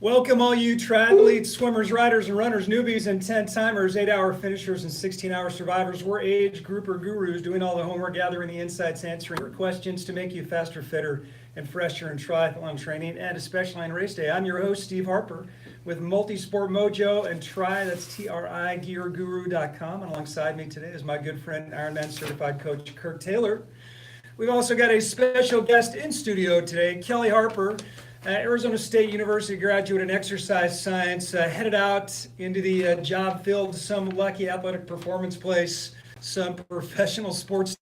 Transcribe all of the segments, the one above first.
Welcome all you triathletes, swimmers, riders, and runners, newbies, and 10-timers, 8-hour finishers, and 16-hour survivors. We're age grouper gurus doing all the homework, gathering the insights, answering your questions to make you faster, fitter, and fresher in triathlon training, and especially on race day. I'm your host, Steve Harper, with Multisport Mojo and that's T-R-I, gearguru.com. And alongside me today is my good friend, Ironman certified coach, Kirk Taylor. We've also got a special guest in studio today, Kelly Harper, Arizona State University graduate in exercise science, headed out into the job field, some lucky athletic performance place, some professional sports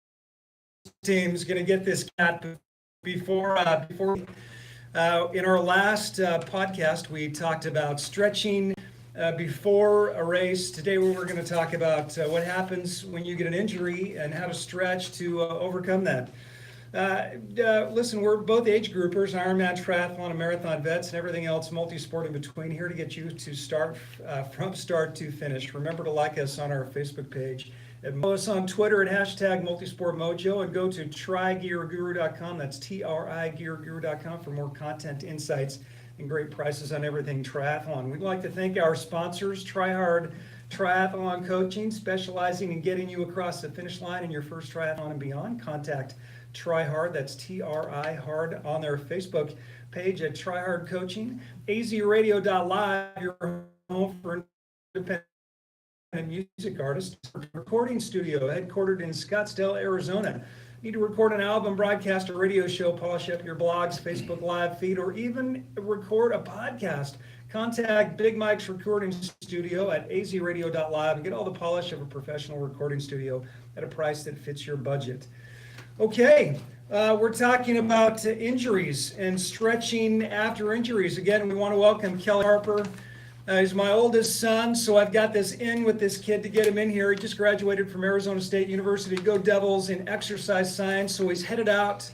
teams. Going to get this cat before in our last podcast, we talked about stretching before a race. Today we're going to talk about what happens when you get an injury and how to stretch to overcome that. Listen, we're both age groupers, Ironman, triathlon, and marathon vets, and everything else multi-sport in between, here to get you to start from start to finish. Remember to like us on our Facebook page, and follow us on Twitter at hashtag multisportmojo, and go to trygearguru.com. That's T-R-I gearguru.com for more content, insights, and great prices on everything triathlon. We'd like to thank our sponsors, Try Hard Triathlon Coaching, specializing in getting you across the finish line in your first triathlon and beyond. Contact Try Hard, that's T-R-I Hard, on their Facebook page at Try Hard Coaching. AZRadio.live, your home for independent music artists. Recording studio headquartered in Scottsdale, Arizona. Need to record an album, broadcast a radio show, polish up your blogs, Facebook Live feed, or even record a podcast? Contact Big Mike's Recording Studio at AZRadio.live and get all the polish of a professional recording studio at a price that fits your budget. Okay, we're talking about injuries and stretching after injuries. Again, we want to welcome Kelly Harper. He's my oldest son, so I've got this in with this kid to get him in here. He just graduated from Arizona State University, Go Devils, in exercise science. So he's headed out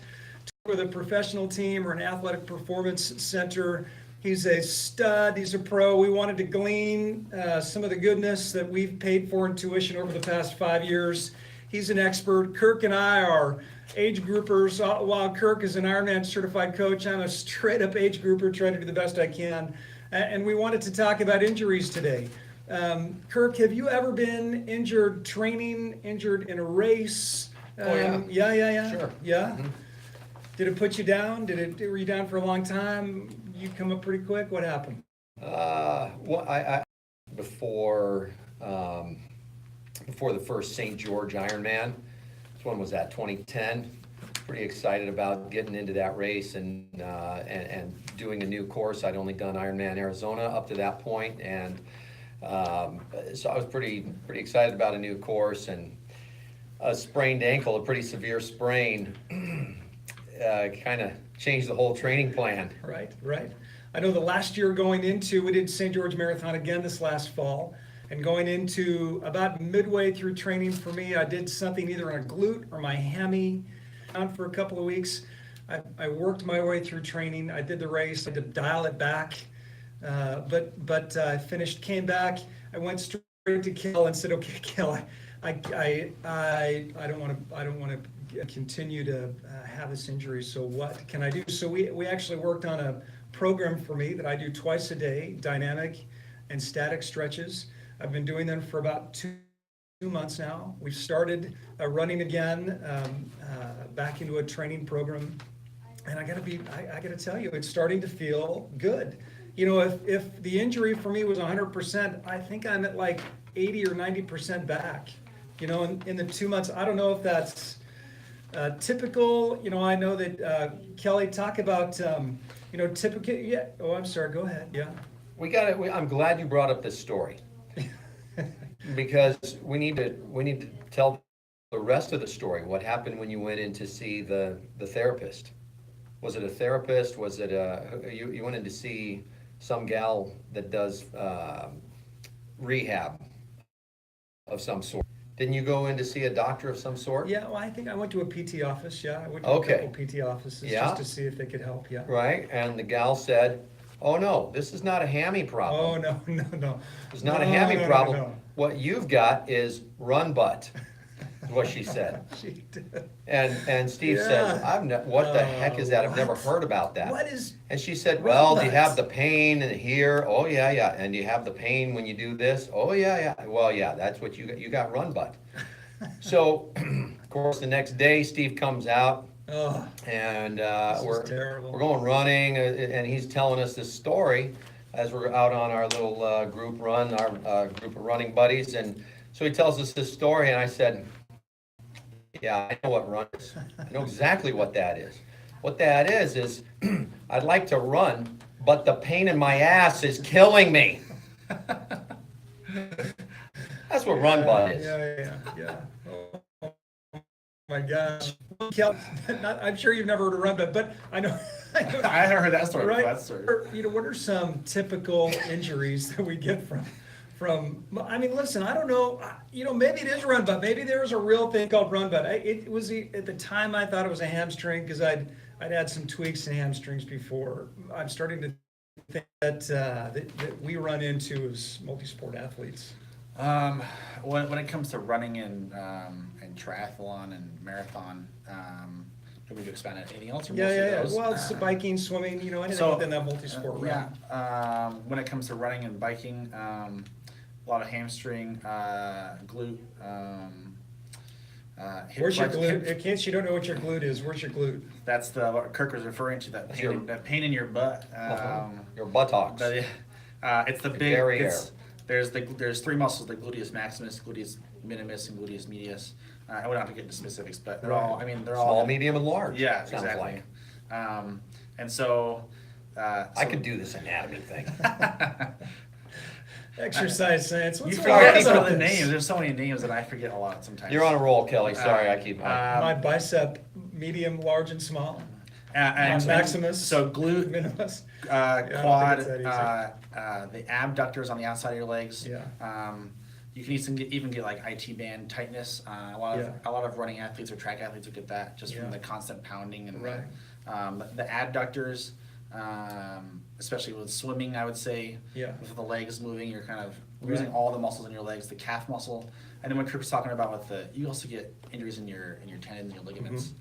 with a professional team or an athletic performance center. He's a stud. He's a pro. We wanted to glean some of the goodness that we've paid for in tuition over the past 5 years. He's an expert. Kirk and I are age groupers. While Kirk is an Ironman certified coach, I'm a straight up age grouper trying to do the best I can. And we wanted to talk about injuries today. Kirk, have you ever been injured training, injured in a race? Yeah. Sure. Yeah? Mm-hmm. Did it put you down? Were you down for a long time? You come up pretty quick? What happened? Before the first St. George Ironman, which one was that, 2010? Pretty excited about getting into that race and doing a new course. I'd only done Ironman Arizona up to that point, and so I was pretty excited about a new course. And a sprained ankle, a pretty severe sprain, kind of changed the whole training plan. Right. I know the last year we did St. George Marathon again this last fall. And going into about midway through training for me, I did something either on a glute or my hammy for a couple of weeks. I worked my way through training. I did the race. I had to dial it back, but I finished, came back. I went straight to Kel and said, "Okay, Kel, I don't want to continue to have this injury. So what can I do?" So we actually worked on a program for me that I do twice a day, dynamic and static stretches. I've been doing them for about 2 months now. We've started running again, back into a training program, and I gotta tell you, it's starting to feel good. You know, if the injury for me was 100%, I think I'm at like 80 or 90% back. You know, in the 2 months. I don't know if that's typical. You know, I know that Kelly, talk about typical. Yeah. Oh, I'm sorry. Go ahead. Yeah. I'm glad you brought up this story. Because we need to tell the rest of the story. What happened when you went in to see the therapist? Was it a therapist? Was it you went in to see some gal that does rehab of some sort? Didn't you go in to see a doctor of some sort? Yeah, well, I think I went to a PT office. Yeah, I went to a couple PT offices just to see if they could help. Yeah. Right, and the gal said, "Oh no, this is not a hammy problem." Oh no. It's not a hammy problem. No. What you've got is run butt. what she said. She did. And Steve says, what the heck is that? I've never heard about that. What is? And she said, Run well, do you butts. have the pain in here? Oh, yeah, yeah. And do you have the pain when you do this? Oh, yeah, yeah. Well, yeah, that's what you got run butt. So, of course, the next day, Steve comes out, Oh, and this is we're terrible. going running, and he's telling us this story as we're out on our little group run, our group of running buddies. And so he tells us this story, and I said, yeah, I know what run is. I know exactly what that is. What that is I'd like to run, but the pain in my ass is killing me. That's what run butt is. Yeah. Oh my gosh. Kel, I'm sure you've never heard of run butt, but I know. I never heard that story. Right? That story. What are some typical injuries that we get from? I mean, listen, I don't know. Maybe it is run butt. Maybe there's a real thing called run butt. It was at the time I thought it was a hamstring because I'd had some tweaks in hamstrings before. I'm starting to think that we run into as multi-sport athletes. When it comes to running and triathlon and marathon, do we to expand on anything else? Or mostly Yeah. those? Well, it's biking, swimming, anything within that multi-sport realm. Yeah. When it comes to running and biking, a lot of hamstring, glute. Hip Where's your flex- glute? In case you don't know what your glute is, where's your glute? That's what Kirk was referring to. That pain in your butt. Your buttocks. But it's the big. derriere. There's three muscles: the gluteus maximus, gluteus minimus, and gluteus medius. I don't have to get into specifics, but they're all. I mean, they're all Small, medium, and large. Yeah, sounds exactly. like. And so. I could do this anatomy thing. Exercise science. What's You so hard forget some about of the this? names. There's so many names that I forget a lot sometimes. You're on a roll, Kelly. Sorry, I keep. My bicep, medium, large, and small. And Maximus. So glute, Minimus. quad, think it's that the abductors on the outside of your legs. Yeah. You can even get like IT band tightness. A lot of running athletes or track athletes will get that just from the constant pounding and Right. the adductors, especially with swimming, I would say. Yeah. With the legs moving, you're kind of losing all the muscles in your legs, the calf muscle, and then what Kirk was talking about you also get injuries in your tendons and your ligaments.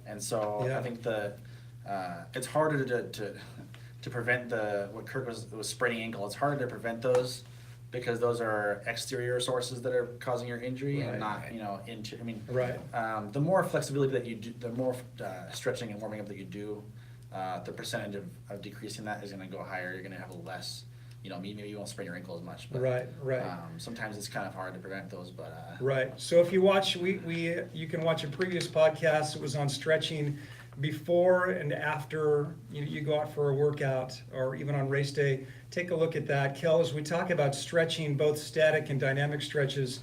And so Yeah. I think it's harder to prevent what Kirk was spraining ankle. It's harder to prevent those because those are exterior sources that are causing your injury and not into. I mean, Right. The more flexibility that you do, the more stretching and warming up that you do, the percentage of decreasing that is going to go higher. You're going to have less. Maybe you won't sprain your ankle as much. But, Right. sometimes it's kind of hard to prevent those, but. Right. So if you watch, you can watch a previous podcast. It was on stretching before and after you go out for a workout or even on race day. Take a look at that. Kel, as we talk about stretching, both static and dynamic stretches,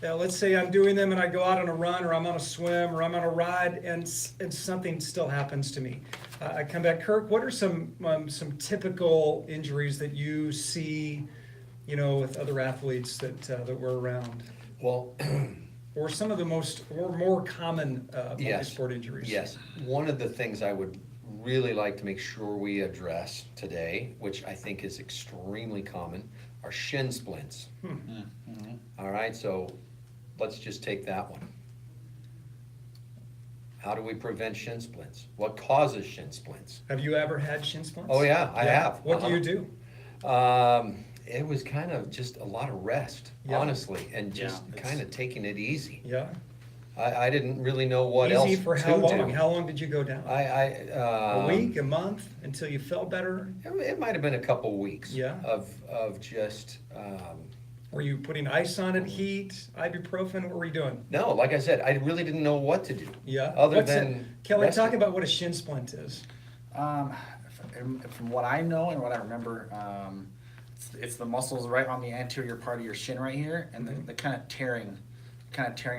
let's say I'm doing them and I go out on a run or I'm on a swim or I'm on a ride and something still happens to me. I come back. Kirk, what are some typical injuries that you see, with other athletes that were around? Well, Or some of the more common Yes. multi-sport injuries? yes. One of the things I would really like to make sure we address today, which I think is extremely common, are shin splints. All right, so let's just take that one. How do we prevent shin splints? What causes shin splints? Have you ever had shin splints? Oh yeah, I have. What do you do? It was kind of just a lot of rest, Yeah. honestly, and just it's- kind of taking it easy. Yeah. I didn't really know what else Easy for to how long? do. How long did you go down? A week, a month, until you felt better? It might have been a couple weeks. Yeah. Of just. Were you putting ice on it, heat, ibuprofen? What were you doing? No, like I said, I really didn't know what to do. Yeah. Other than Kelly, resting. talk about what a shin splint is. From what I know and what I remember, it's the muscles right on the anterior part of your shin right here, and the kind of tearing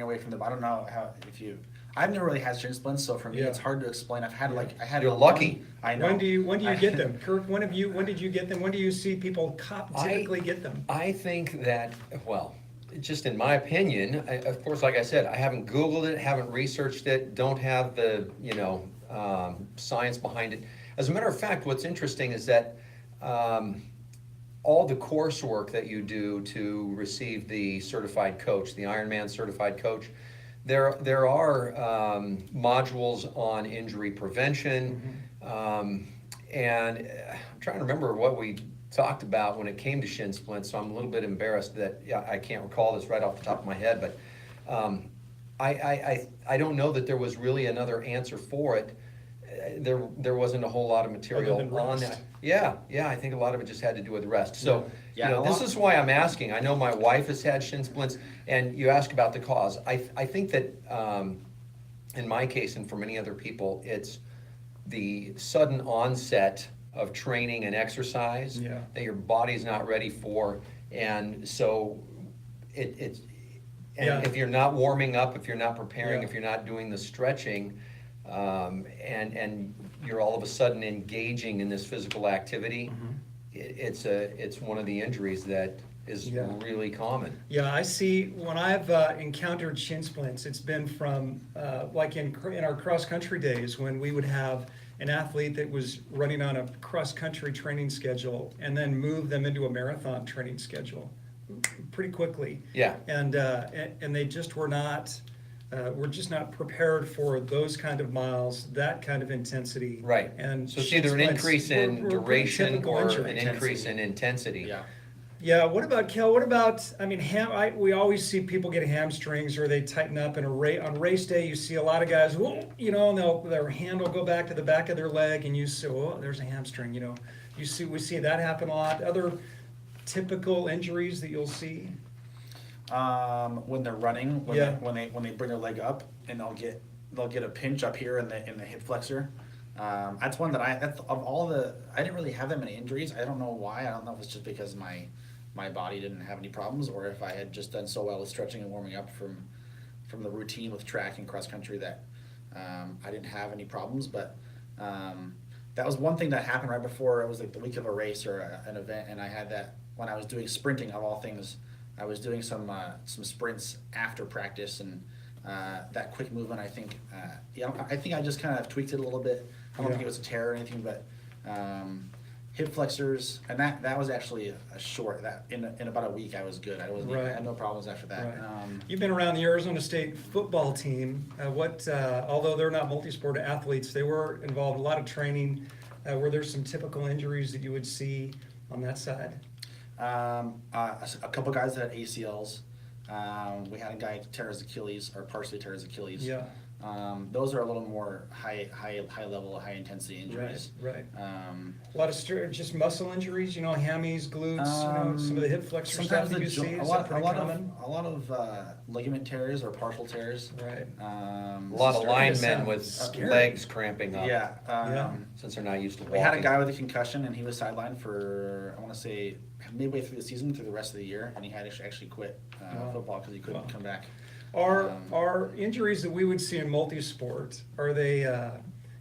away from I don't know I've never really had shin splints, so for me Yeah. it's hard to explain. I had. You're lucky. I know. When do you get them? Kirk, when did you get them? When do you see people typically get them? I think that, well, just in my opinion, of course, like I said, I haven't Googled it, haven't researched it, don't have the, science behind it. As a matter of fact, what's interesting is that all the coursework that you do to receive the certified coach, the Ironman certified coach, there are modules on injury prevention, and I'm trying to remember what we talked about when it came to shin splints, so I'm a little bit embarrassed that I can't recall this right off the top of my head, but I don't know that there was really another answer for it. There wasn't a whole lot of material Other than on rest. that. Yeah, I think a lot of it just had to do with rest. So, Yeah, this is why I'm asking. I know my wife has had shin splints, and you ask about the cause. I think that in my case and for many other people, it's the sudden onset of training and exercise that your body's not ready for, and so it's if you're not warming up, if you're not preparing, if you're not doing the stretching, and you're all of a sudden engaging in this physical activity, it's one of the injuries that is really common. Yeah, I see when I've encountered shin splints, it's been from like in our cross country days when we would have an athlete that was running on a cross country training schedule and then move them into a marathon training schedule pretty quickly. Yeah. And they just were not prepared for those kind of miles, that kind of intensity. Right. And So it's shin either an splints increase in were pretty duration typical or injury. an increase in intensity. Yeah. Yeah, what about Kel? What about, I mean, we always see people get hamstrings or they tighten up in on race day. You see a lot of guys, and their hand will go back to the back of their leg, and you say, oh, there's a hamstring. We see that happen a lot. Other typical injuries that you'll see. When they're running, when Yeah. they bring their leg up, and they'll get a pinch up here in the hip flexor. That's one that I didn't really have that many injuries. I don't know why. I don't know if it's just because my body didn't have any problems, or if I had just done so well with stretching and warming up from the routine with track and cross country that I didn't have any problems. But that was one thing that happened right before. It was like the week of a race or an event, and I had that when I was doing sprinting, of all things. I was doing some sprints after practice, and that quick movement, I think, I think I just kind of tweaked it a little bit. I don't think it was a tear or anything, but hip flexors, and that was actually a short. That in about a week, I was good. I had no problems after that. Right. You've been around the Arizona State football team. Although they're not multi-sport athletes, they were involved in a lot of training. Were there some typical injuries that you would see on that side? A couple guys that had ACLs. We had a guy tear his Achilles, or partially tear his Achilles. Yeah. Those are a little more high level, high intensity injuries. Right. A lot of just muscle injuries, hammies, glutes, some of the hip flexor stuff that you see. A lot of ligament tears or partial tears. Right. A lot of linemen with scary. legs cramping up. Yeah. Since they're not used to walking. We had a guy with a concussion, and he was sidelined for, I want to say, midway through the season, through the rest of the year, and he had to actually quit football because he couldn't come back. Are injuries that we would see in multi-sport, are they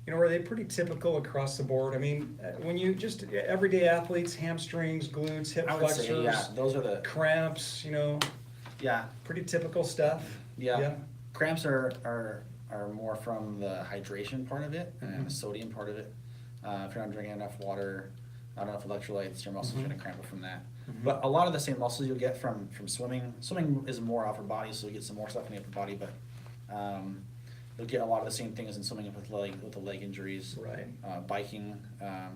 pretty typical across the board? I mean, when you just everyday athletes, hamstrings, glutes, hip I would flexors, say, yeah, those are the cramps, yeah. pretty typical stuff. Yeah. Cramps are more from the hydration part of it and the sodium part of it. If you're not drinking enough water, not enough electrolytes, your muscles are going to cramp up from that. But a lot of the same muscles you'll get from swimming. Swimming is more upper body, so you get some more stuff in the upper body, but you'll get a lot of the same things in swimming with the leg injuries. Right. Biking,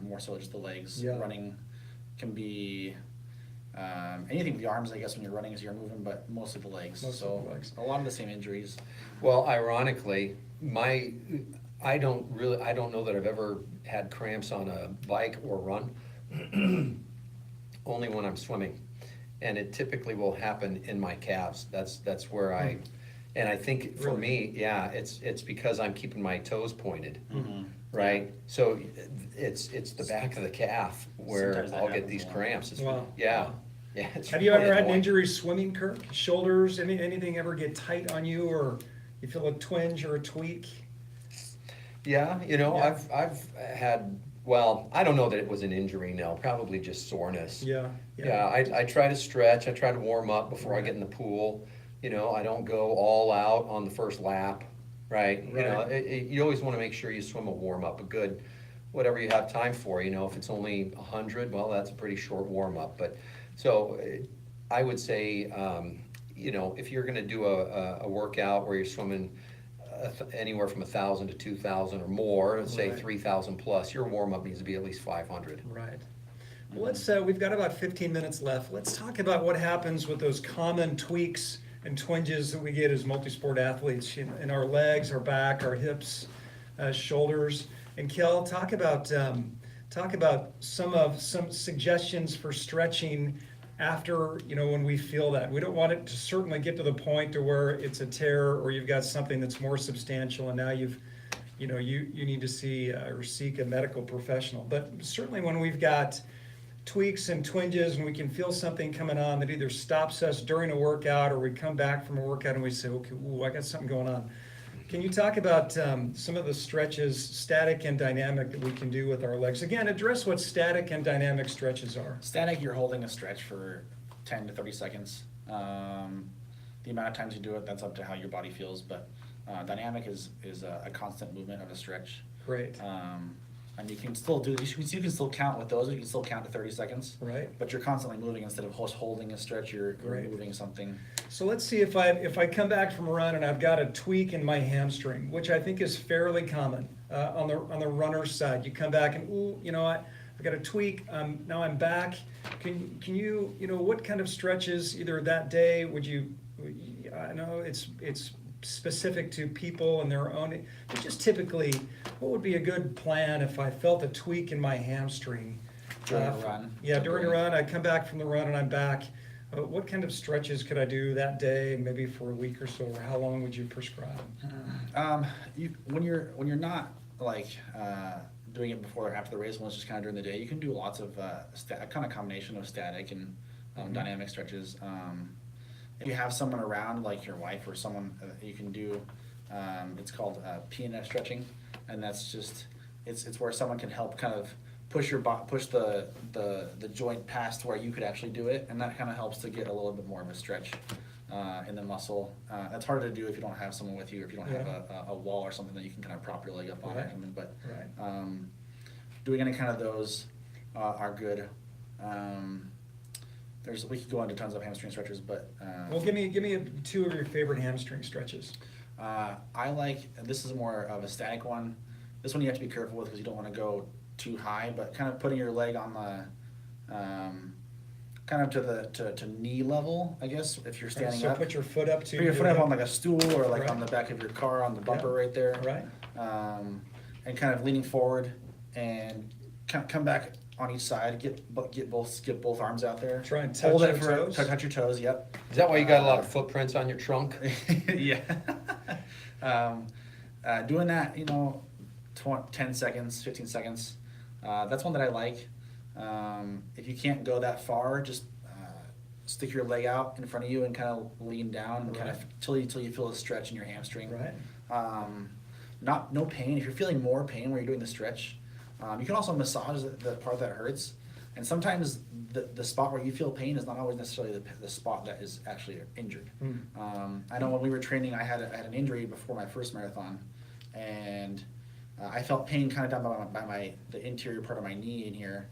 more so just the legs. Yeah. Running can be anything with the arms, I guess, when you're running as you're moving, but mostly the legs. A lot of the same injuries. Well, ironically, I don't know that I've ever had cramps on a bike or run, only when I'm swimming. And it typically will happen in my calves. That's where and I think for me, it's because I'm keeping my toes pointed, right? So it's the back of the calf where I'll get these cramps. Yeah. Have you ever had an injury swimming, Kirk? Shoulders, anything ever get tight on you, or you feel a twinge or a tweak? Yeah, I've had, well, I don't know that it was an injury, no, probably just soreness. Yeah. I try to stretch, I try to warm up before I get in the pool. I don't go all out on the first lap, right? You always want to make sure you swim a warm up, a good whatever you have time for. If it's only 100, well, that's a pretty short warm-up. But so I would say, if you're gonna do a workout where you're swimming anywhere from 1,000 to 2,000 or more, let's say Right. 3,000 plus, your warm-up needs to be at least 500. Right. Well, we've got about 15 minutes left. Let's talk about what happens with those common tweaks and twinges that we get as multisport athletes in our legs, our back, our hips, shoulders. And Kel, talk about some suggestions for stretching after, when we feel that. We don't want it to certainly get to the point to where it's a tear or you've got something that's more substantial and now you need to see or seek a medical professional. But certainly when we've got tweaks and twinges and we can feel something coming on that either stops us during a workout or we come back from a workout and we say, okay, ooh, I got something going on. Can you talk about some of the stretches, static and dynamic, that we can do with our legs? Again, address what static and dynamic stretches are. Static, you're holding a stretch for 10 to 30 seconds. The amount of times you do it, that's up to how your body feels, but dynamic is a constant movement of a stretch. Great. And you can still you can still count with those, you can still count to 30 seconds. Right. But you're constantly moving instead of just holding a stretch, you're Right. moving something. So let's see if I come back from a run and I've got a tweak in my hamstring, which I think is fairly common on the runner's side. You come back and I've got a tweak. Now I'm back. Can you what kind of stretches either that day would you? I know it's specific to people and their own, but just typically, what would be a good plan if I felt a tweak in my hamstring? During a run. Yeah, during a run, I come back from the run and I'm back. What kind of stretches could I do that day, maybe for a week or so, or how long would you prescribe? When you're not doing it before or after the race, when it's just kind of during the day, you can do lots of kind of combination of static and dynamic stretches. If you have someone around, like your wife or someone, you can do. It's called PNF stretching, and that's just it's where someone can help kind of push the joint past where you could actually do it, and that kind of helps to get a little bit more of a stretch in the muscle. That's harder to do if you don't have someone with you, or if you don't have a wall or something that you can kind of prop your leg up on or something. But doing any kind of those are good. We could go into tons of hamstring stretches, but Well, give me two of your favorite hamstring stretches. I like, and this is more of a static one. This one you have to be careful with because you don't want to go too high, but kind of putting your leg on the kind of to knee level, I guess, if you're standing so up. put your foot up to Put your foot hip. up on like a stool or like Right. on the back of your car on the bumper right there. Right. And kind of leaning forward and come back on each side. Get both arms out there. Try and touch Hold it your toes. touch your toes. Yep. Is that why you got a lot of footprints on your trunk? Yeah. Doing that, 10 seconds, 15 seconds. That's one that I like. If you can't go that far, just stick your leg out in front of you and kind of lean down and kind of till you feel a stretch in your hamstring. Right. No pain. If you're feeling more pain when you're doing the stretch, you can also massage the part that hurts. And sometimes the spot where you feel pain is not always necessarily the spot that is actually injured. I know when we were training, I had an injury before my first marathon, and I felt pain kind of down by the interior part of my knee in here.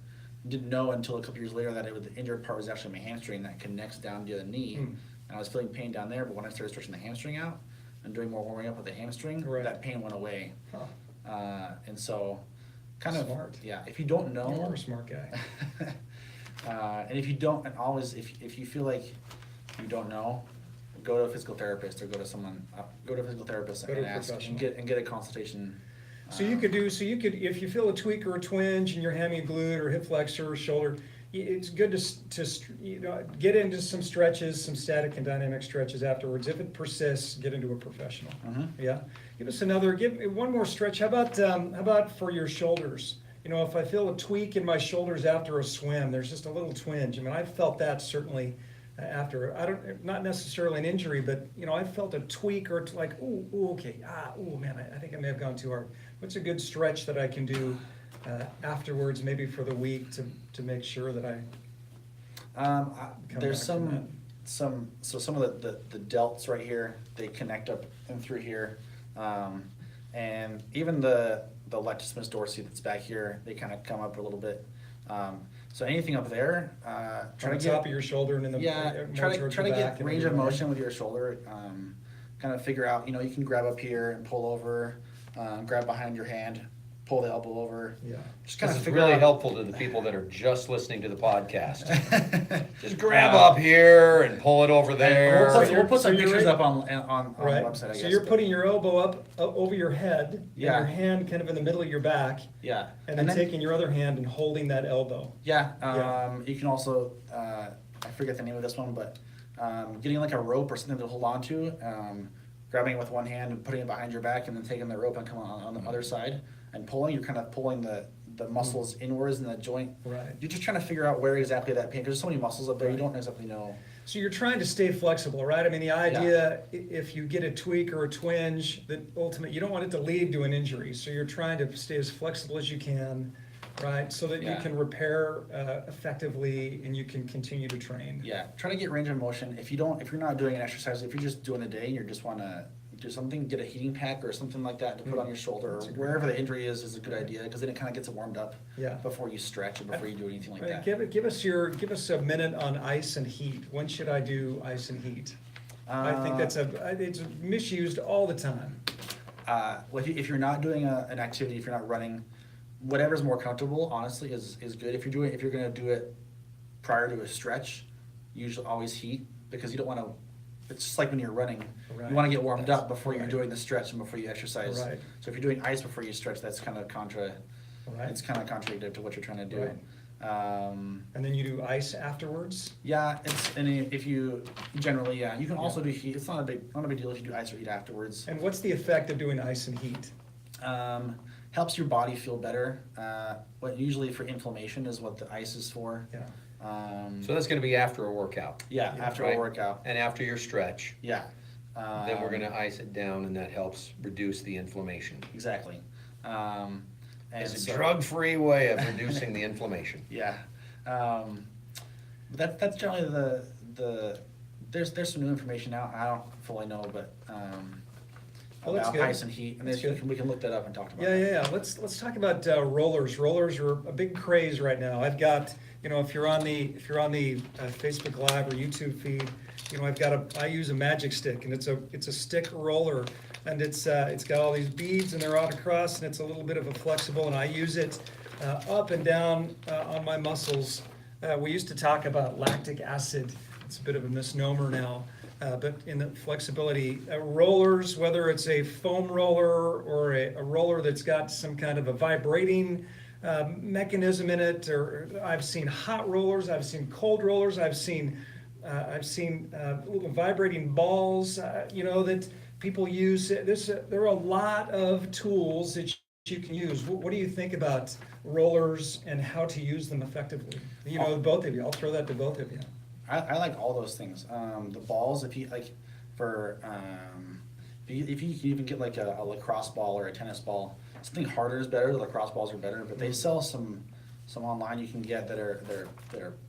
Didn't know until a couple years later that the injured part was actually my hamstring that connects down to the knee. And I was feeling pain down there, but when I started stretching the hamstring out and doing more warming up with the hamstring, that pain went away. And so, kind of Smart. Yeah. If you don't know, You're a smart guy. and if you don't, and always if you feel like you don't know, go to a physical therapist or go to a physical therapist Go to and a ask professional. and get a consultation. So you could, if you feel a tweak or a twinge in your hammy glute or hip flexor or shoulder, it's good to get into some stretches, some static and dynamic stretches afterwards. If it persists, get into a professional. Yeah. Give one more stretch. How about for your shoulders? If I feel a tweak in my shoulders after a swim, there's just a little twinge. I mean, I've felt that certainly after, not necessarily an injury, but I felt a tweak or like, okay, man, I think I may have gone too hard. What's a good stretch that I can do afterwards, maybe for the week, to make sure that I there's back from some of the delts right here, they connect up and through here, And even the latissimus dorsi that's back here, they kind of come up a little bit. So anything up there, try On to the top get, of your shoulder and then yeah, more try to towards try the to back get and range of everywhere. motion with your shoulder. Kind of figure out, you can grab up here and pull over, grab behind your hand, pull the elbow over. Yeah. Just kind This of is figure really out. helpful to the people that are just listening to the podcast. Just grab up here and pull it over there. We'll put So some you're pictures right. up on the Right. website, I guess. So you're but- putting your elbow up over your head, and Yeah. your hand kind of in the middle of your back, Yeah. and then taking your other hand and holding that elbow. Yeah, Yeah. you can also, I forget the name of this one, but getting like a rope or something to hold on to, grabbing it with one hand and putting it behind your back, and then taking the rope and coming on the other side and pulling. You're kind of pulling the muscles inwards in the joint. Right. You're just trying to figure out where exactly that pain, because there's so many muscles up there, you Right. don't exactly know. So you're trying to stay flexible, right? I mean, the idea, if you get a tweak or a twinge, that ultimately, you don't want it to lead to an injury. So you're trying to stay as flexible as you can, right? So that you Yeah. can repair effectively and you can continue to train. Yeah, try to get range of motion. If you're not doing an exercise, if you're just doing a day and you just want to do something, get a heating pack or something like that to put on your shoulder, or That's a good wherever the injury is a good idea, because then it kind of gets it warmed up Yeah. before you stretch or before you do anything like Right, that. give us a minute on ice and heat. When should I do ice and heat? I think it's misused all the time. Well, if you're not doing an activity, if you're not running, whatever's more comfortable, honestly, is good. If you're gonna do it prior to a stretch, usually always heat, because you don't want to. It's just like when you're running, Right. you want to get warmed up before you're Right. doing the stretch and before you exercise. Right. So if you're doing ice before you stretch, that's kind of Right. It's kind of contradictory to what you're trying to do. Right. And then you do ice afterwards? Yeah, if you generally, you can also do heat. It's not a big deal if you do ice or heat afterwards. And what's the effect of doing ice and heat? Helps your body feel better. What usually for inflammation is what the ice is for. Yeah. So that's gonna be after a workout. Yeah, after right? a workout. And after your stretch, Yeah. then we're gonna ice it down, and that helps reduce the inflammation. Exactly. And It's a so- drug-free way of reducing the inflammation. Yeah. But that's generally the there's some new information out. I don't fully know, but Well, that's about good. ice and heat, and That's good. we can look that up and talk about. Yeah, that. yeah, yeah. Let's talk about rollers. Rollers are a big craze right now. I've got, if you're on the Facebook Live or YouTube feed, I use a magic stick, and it's a stick roller, and it's got all these beads, and they're out across, and it's a little bit of a flexible, and I use it up and down on my muscles. We used to talk about lactic acid. It's a bit of a misnomer now. But in the flexibility, rollers, whether it's a foam roller or a roller that's got some kind of a vibrating mechanism in it, or I've seen hot rollers, I've seen cold rollers, I've seen little vibrating balls, that people use. There are a lot of tools that you can use. What do you think about rollers and how to use them effectively? Both of you. I'll throw that to both of you. I like all those things. The balls, if you like, if you can even get like a lacrosse ball or a tennis ball, something harder is better. The lacrosse balls are better, but they sell some online you can get that are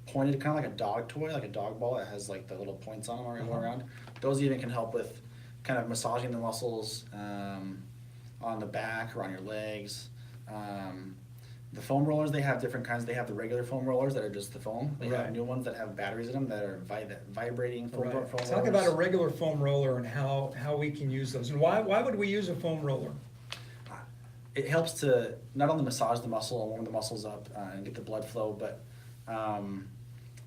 pointed, kind of like a dog toy, like a dog ball that has like the little points on them around. Those even can help with kind of massaging the muscles on the back or on your legs. The foam rollers, they have different kinds. They have the regular foam rollers that are just the foam. They Right. have new ones that have batteries in them that are vibrating foam, Right. foam rollers. Talk about a regular foam roller and how we can use those, and why would we use a foam roller? It helps to not only massage the muscle and warm the muscles up and get the blood flow, but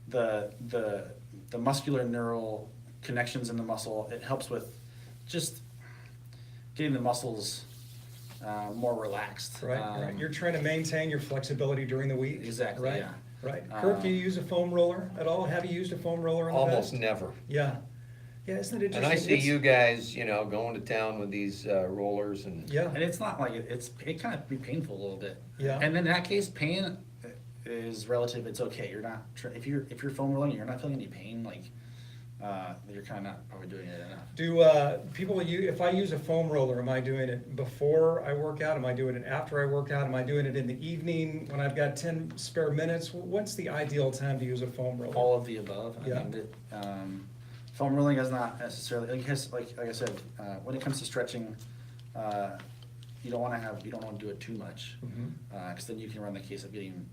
the muscular neural connections in the muscle. It helps with just getting the muscles more relaxed. Right. You're trying to maintain your flexibility during the week. Exactly, Right. yeah. Right. Kirk, do you use a foam roller at all? Have you used a foam roller in the Almost past? never. Yeah. Yeah, isn't it interesting? And I see It's- you guys, going to town with these rollers and. Yeah. And it's not like it kind of be painful a little bit. Yeah. And in that case, pain is relative. It's okay. You're not if you're foam rolling, you're not feeling any pain. Like you're kind of not probably doing it enough. Do people if I use a foam roller, am I doing it before I work out? Am I doing it after I work out? Am I doing it in the evening when I've got 10 spare minutes? What's the ideal time to use a foam roller? All of the above. Yeah. I mean, foam rolling is not necessarily like I said when it comes to stretching. you don't want to do it too much, Mhm. because then you can run the case of getting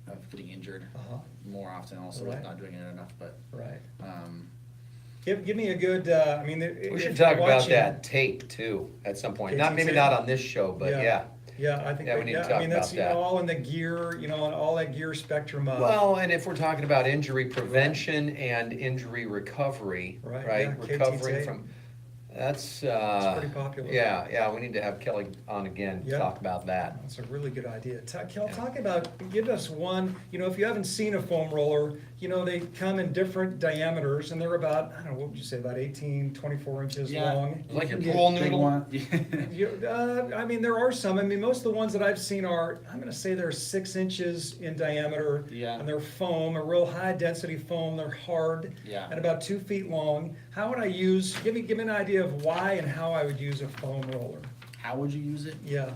injured Uh-huh. more often, also Right. with not doing it enough. But Right. um, Give me a good, We should talk about that tape too at some point. Not, maybe KT not on this show, but yeah. Yeah, I think, Yeah, we need to I talk mean, that's, about that. all in the gear, and all that gear spectrum of. Well, and if we're talking about injury prevention and injury recovery, Right, right? yeah, KT Recovering tape. from, that's, pretty popular. Yeah, we need to have Kelly on again, to Yeah. talk about that. That's a really good idea. Kel, give us one, if you haven't seen a foam roller, they come in different diameters and they're about, I don't know, what would you say, about 18, 24 inches long? Like you your can pool get big noodle? one. I mean, there are some. I mean, most of the ones that I've seen are, I'm gonna say they're 6 inches in diameter. Yeah. And they're foam, a real high density foam. They're hard. Yeah. And about 2 feet long. How would I give me an idea of why and how I would use a foam roller? How would you use it? Yeah.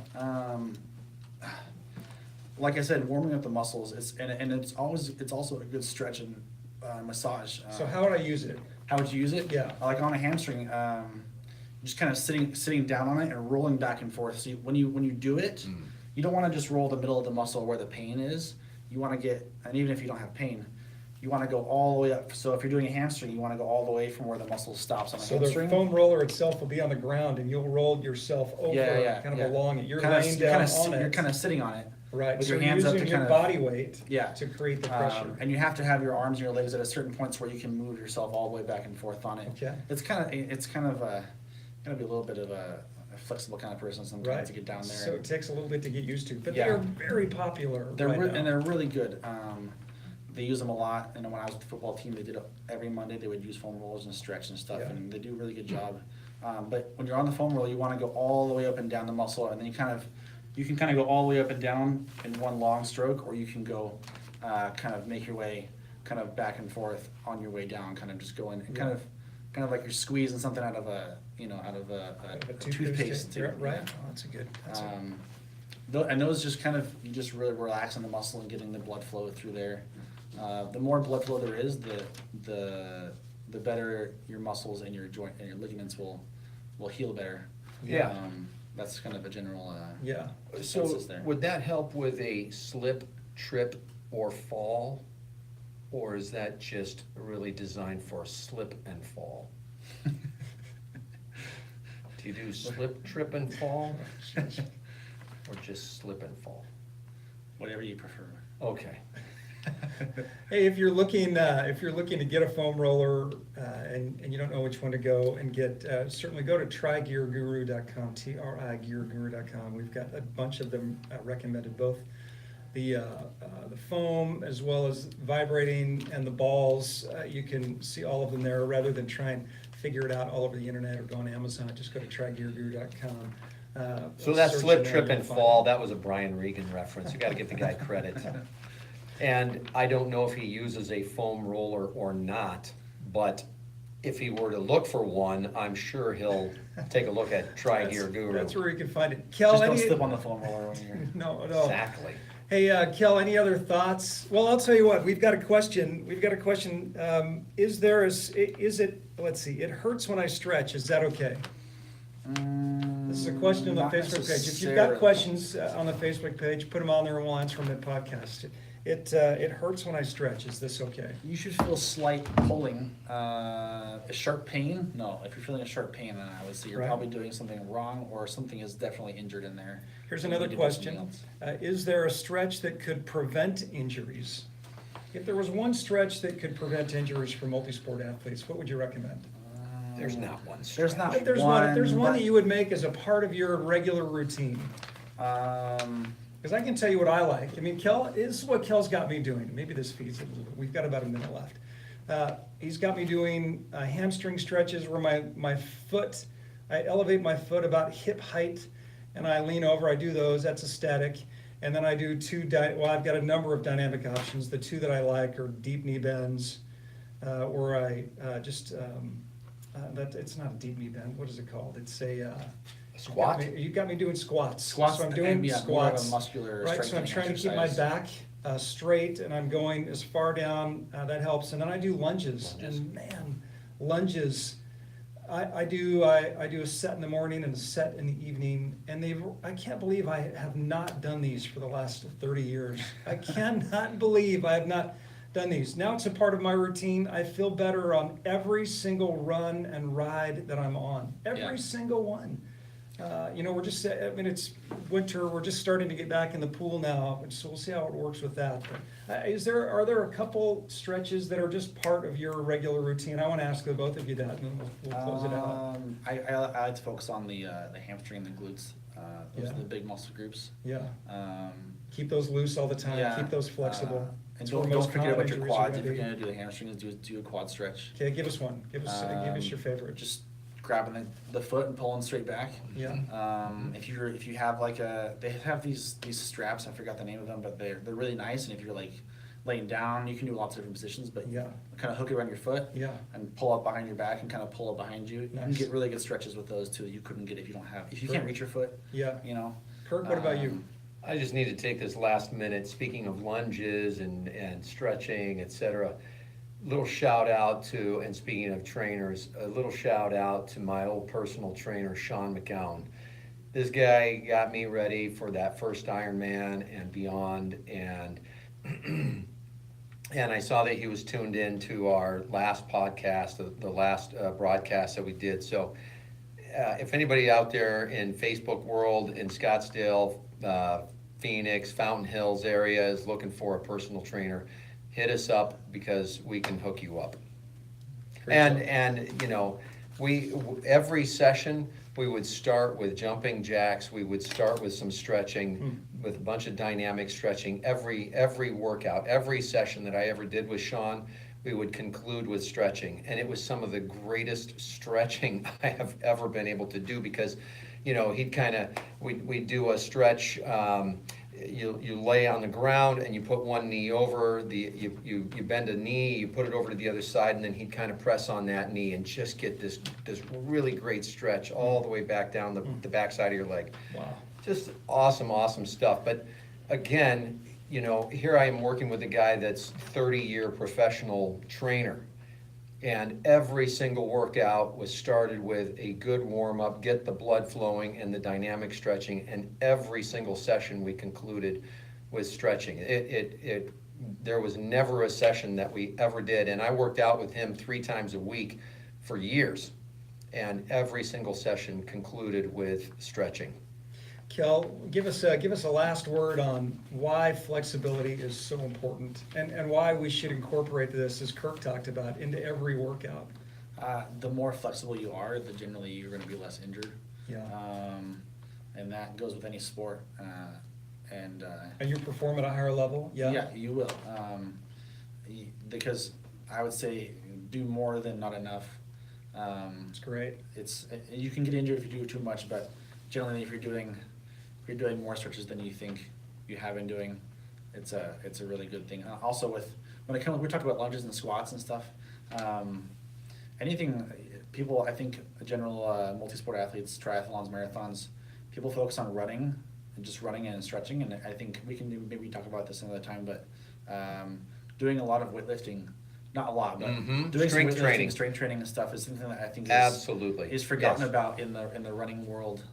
Like I said, warming up the muscles. It's also a good stretch and massage. So how would I use it? How would you use it? Yeah. Like on a hamstring, just kind of sitting down on it and rolling back and forth. So when you do it, you don't want to just roll the middle of the muscle where the pain is. You want to get, and even if you don't have pain, you want to go all the way up. So if you're doing a hamstring, you want to go all the way from where the muscle stops on a So the hamstring. foam roller itself will be on the ground and you'll roll yourself over, kind of along it. You're laying down on it. You're kind of sitting on it. Right, with so your you're hands up using to your kind of- body weight Yeah. to create the pressure. And you have to have your arms and your legs at a certain points where you can move yourself all the way back and forth on it. Okay. It's kind of gonna be a little bit of a flexible kind of person sometimes Right. to get down there. So it takes a little bit to get used to, but Yeah. they're very popular They're right now. and they're really good. They use them a lot. And when I was with the football team, they did it every Monday. They would use foam rollers and stretch and stuff, Yeah. and they do a really good job. But when you're on the foam roller, you want to go all the way up and down the muscle, and then you can kind of go all the way up and down in one long stroke, or you can go kind of make your way kind of back and forth on your way down, kind of just going and kind of like you're squeezing something out of a A toothpaste. tube, right? Oh, that's a good. And those just kind of, you just really relaxing the muscle and getting the blood flow through there. The more blood flow there is, the better your muscles and your joint and your ligaments will heal better. Yeah. That's kind of a general Yeah. So consensus there. would that help with a slip, trip, or fall? Or is that just really designed for slip and fall? Do you do slip, trip, and fall? Or just slip and fall? Whatever you prefer. Okay. Hey, if you're looking to get a foam roller and you don't know which one to go and get, certainly go to trygearguru.com, TRIgearguru.com. We've got a bunch of them recommended, both the foam as well as vibrating and the balls. You can see all of them there rather than try and figure it out all over the internet or go on Amazon. Just go to trygearguru.com. So that search slip, in there, trip, you'll and find fall, it. that was a Brian Regan reference. You gotta give the guy credit. And I don't know if he uses a foam roller or not, but if he were to look for one, I'm sure he'll take a look at Try Gear Guru. That's where you can find it. Kel, Just don't slip on the foam roller when you're. No. Exactly. Hey, Kel, any other thoughts? Well, I'll tell you what, we've got a question. Let's see, it hurts when I stretch. Is that okay? This is a question on the Not Facebook page. If you've necessarily. got questions on the Facebook page, put them on there and we'll answer them at podcast. It hurts when I stretch. Is this okay? You should feel slight pulling. A sharp pain? No. If you're feeling a sharp pain, then I would say you're Right. probably doing something wrong or something is definitely injured in there. Here's You another need to do something question. else. Is there a stretch that could prevent injuries? If there was one stretch that could prevent injuries for multisport athletes, what would you recommend? There's not one. There's not If there's one that you would make as a part of your regular routine. Because I can tell you what I like. I mean, this is what Kel's got me doing. Maybe this feeds it a little bit. We've got about a minute left. He's got me doing hamstring stretches where my foot, I elevate my foot about hip height and I lean over. I do those. That's a static. And then I do I've got a number of dynamic options. The two that I like are deep knee bends, where I it's not a deep knee bend. What is it called? It's a Squat? You got me doing squats. Squats, So I'm doing yeah, more of a squats. muscular Right, so I'm strengthening trying to keep my exercise. back straight and I'm going as far down, that helps. And then I do lunges. Lunges. And man, lunges, I do a set in the morning and a set in the evening, and I can't believe I have not done these for the last 30 years. I cannot believe I have not done these. Now it's a part of my routine. I feel better on every single run and ride that I'm on. Every single one. We're just, it's winter, we're just starting to get back in the pool now, so we'll see how it works with that. But, are there a couple stretches that are just part of your regular routine? I want to ask the both of you that, and then we'll close it out. I like to focus on the hamstring and the glutes. Those are the big muscle groups. Yeah. Keep those loose all the time, keep those flexible. And don't forget about your quads. If you're going to do the hamstrings, do a quad stretch. Okay, give us one. Give us your favorite. Just grabbing the foot and pulling straight back. Yeah. If you have they have these straps, I forgot the name of them, but they're really nice. And if you're like laying down, you can do lots of different positions, but kind of hook it around your foot. Yeah. And pull up behind your back and kind of pull it behind you. You can get really good stretches with those too that you couldn't get if you can't reach your foot. Yeah. Kirk, what about you? I just need to take this last minute, speaking of lunges and stretching, etc. Little shout out to, and speaking of trainers, a little shout out to my old personal trainer, Sean McGowan. This guy got me ready for that first Ironman and beyond, and I saw that he was tuned in to our last podcast, the last broadcast that we did. So if anybody out there in Facebook world, in Scottsdale, Phoenix, Fountain Hills area is looking for a personal trainer, hit us up because we can hook you up. And we every session we would start with jumping jacks. We would start with some stretching, with a bunch of dynamic stretching. Every workout, every session that I ever did with Sean, we would conclude with stretching, and it was some of the greatest stretching I have ever been able to do because, he'd we'd do a stretch. You lay on the ground and you put one knee over you bend a knee, you put it over to the other side, and then he'd kind of press on that knee and just get this really great stretch all the way back down the backside of your leg. Wow. Just awesome stuff. But again, here I am working with a guy that's 30-year professional trainer. And every single workout was started with a good warm-up, get the blood flowing and the dynamic stretching, and every single session we concluded with stretching. There was never a session that we ever did, and I worked out with him 3 times a week for years, and every single session concluded with stretching. Kel, give us a last word on why flexibility is so important and why we should incorporate this, as Kirk talked about, into every workout. The more flexible you are, the generally you're going to be less injured. Yeah. And that goes with any sport. And you perform at a higher level. Yeah. Yeah, you will. Because I would say do more than not enough. It's great. You can get injured if you do too much, but generally if you're doing more stretches than you think you have been doing, it's a really good thing. Also we talked about lunges and squats and stuff. Anything people, I think general multi-sport athletes, triathlons, marathons, people focus on running and stretching, and I think we can maybe talk about this another time, but doing a lot of weightlifting, not a lot, but doing strength training and stuff is something that I think is forgotten about in the running world.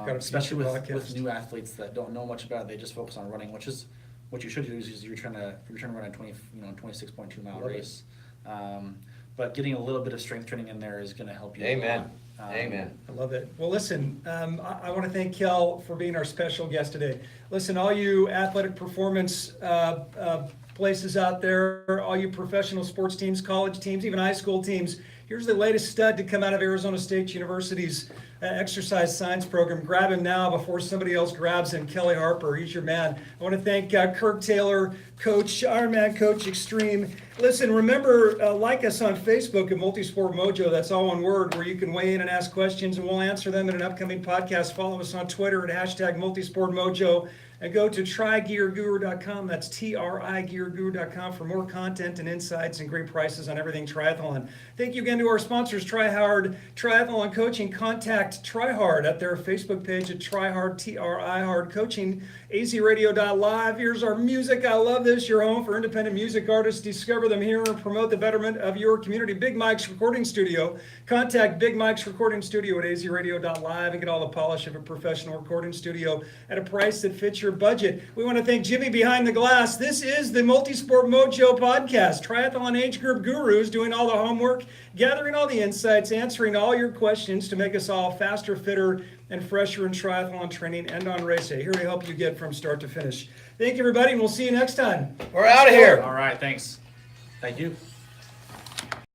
Especially with new athletes that don't know much about it. They just focus on running, which is what you should do. Is you're trying to run a 26.2 mile race. But getting a little bit of strength training in there is going to help you. Amen. A lot. Amen. I love it. Well, listen, I want to thank Kel for being our special guest today. Listen, all you athletic performance places out there, all you professional sports teams, college teams, even high school teams, here's the latest stud to come out of Arizona State University's exercise science program. Grab him now before somebody else grabs him. Kelly Harper, he's your man. I want to thank Kirk Taylor, Coach, Ironman Coach Extreme. Listen, remember, like us on Facebook at Multisport Mojo. That's all one word, where you can weigh in and ask questions, and we'll answer them in an upcoming podcast. Follow us on Twitter at #MultisportMojo. and go to trygearguru.com. That's trigearguru.com for more content and insights and great prices on everything triathlon. Thank you again to our sponsors, Try Hard Triathlon Coaching. Contact Try Hard at their Facebook page at Try Hard, T-R-I Hard Coaching. AZRadio.live. Here's our music. I love this. Your home for independent music artists. Discover them here and promote the betterment of your community. Big Mike's Recording Studio. Contact Big Mike's Recording Studio at AZRadio.live and get all the polish of a professional recording studio at a price that fits your budget. We want to thank Jimmy behind the glass. This is the Multisport Mojo podcast. Triathlon age group gurus doing all the homework, gathering all the insights, answering all your questions to make us all faster, fitter, and fresher in triathlon training and on race day. Here to help you get from start to finish. Thank you, everybody, and we'll see you next time. We're out of here. All right, thanks. Thank you.